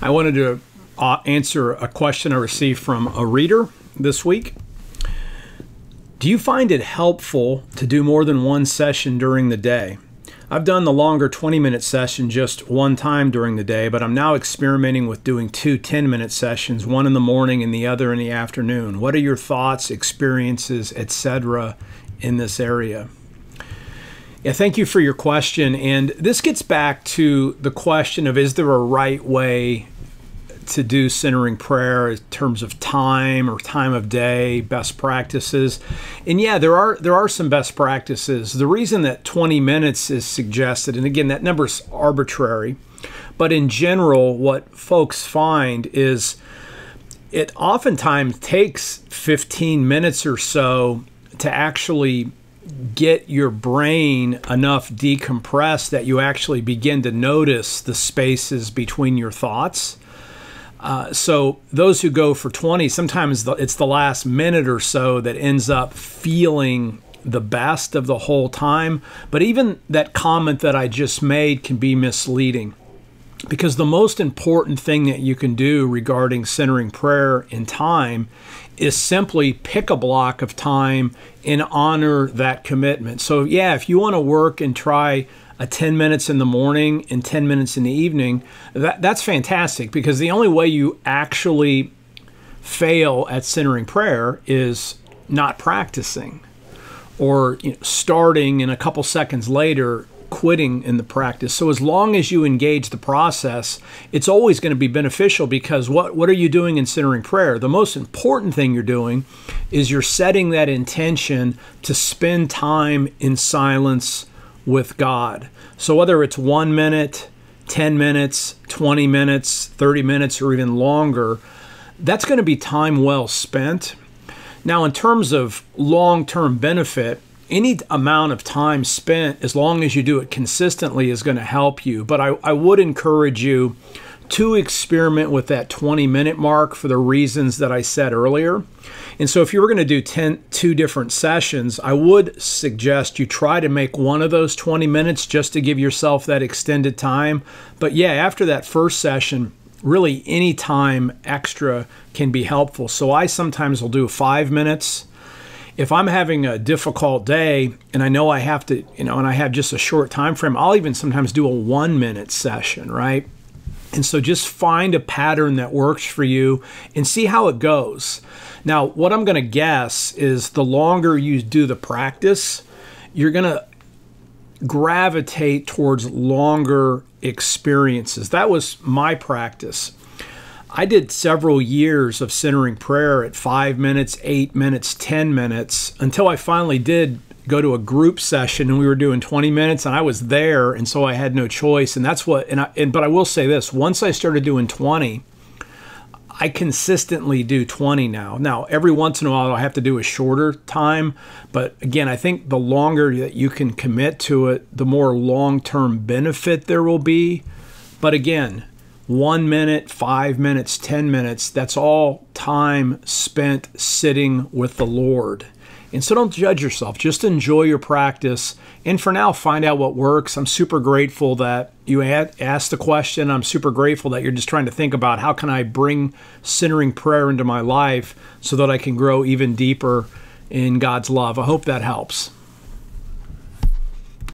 I wanted to answer a question I received from a reader this week. Do you find it helpful to do more than one session during the day? I've done the longer 20-minute session just one time during the day, but I'm now experimenting with doing two 10-minute sessions, one in the morning and the other in the afternoon. What are your thoughts, experiences, etc. in this area? Yeah, thank you for your question. And this gets back to the question of, is there a right way to do centering prayer in terms of time or time of day, best practices? And yeah, there are some best practices. The reason that 20 minutes is suggested, and again, that number is arbitrary, but in general, what folks find is it oftentimes takes 15 minutes or so to actually get your brain enough decompressed that you actually begin to notice the spaces between your thoughts. So those who go for 20, sometimes it's the last minute or so that ends up feeling the best of the whole time. But even that comment that I just made can be misleading, because the most important thing that you can do regarding centering prayer in time is simply pick a block of time and honor that commitment. So yeah, if you want to work and try a 10 minutes in the morning and 10 minutes in the evening, that's fantastic, because the only way you actually fail at centering prayer is not practicing, or starting and a couple seconds later quitting in the practice. So as long as you engage the process, it's always going to be beneficial, because what are you doing in centering prayer? The most important thing you're doing is you're setting that intention to spend time in silence with God. So whether it's 1 minute, 10 minutes, 20 minutes, 30 minutes, or even longer, that's going to be time well spent. Now, in terms of long-term benefit, any amount of time spent, as long as you do it consistently, is going to help you. But I would encourage you to experiment with that 20-minute mark for the reasons that I said earlier. And so if you were going to do 2 different sessions, I would suggest you try to make one of those 20 minutes just to give yourself that extended time. But yeah, after that first session, really any time extra can be helpful. So I sometimes will do 5 minutes. If I'm having a difficult day and I know I have to, and I have just a short time frame, I'll even sometimes do a 1-minute session, right? And so just find a pattern that works for you and see how it goes. Now, what I'm going to guess is the longer you do the practice, you're going to gravitate towards longer experiences. That was my practice. I did several years of centering prayer at 5 minutes, 8 minutes, 10 minutes, until I finally did go to a group session and we were doing 20 minutes and I was there, and so I had no choice. And that's what, but I will say this, once I started doing 20, I consistently do 20 now. Now, every once in a while I have to do a shorter time, but again, I think the longer that you can commit to it, the more long-term benefit there will be. But again, 1 minute, 5 minutes, 10 minutes, that's all time spent sitting with the Lord. And so don't judge yourself. Just enjoy your practice. And for now, find out what works. I'm super grateful that you asked the question. I'm super grateful that you're just trying to think about, how can I bring centering prayer into my life so that I can grow even deeper in God's love. I hope that helps.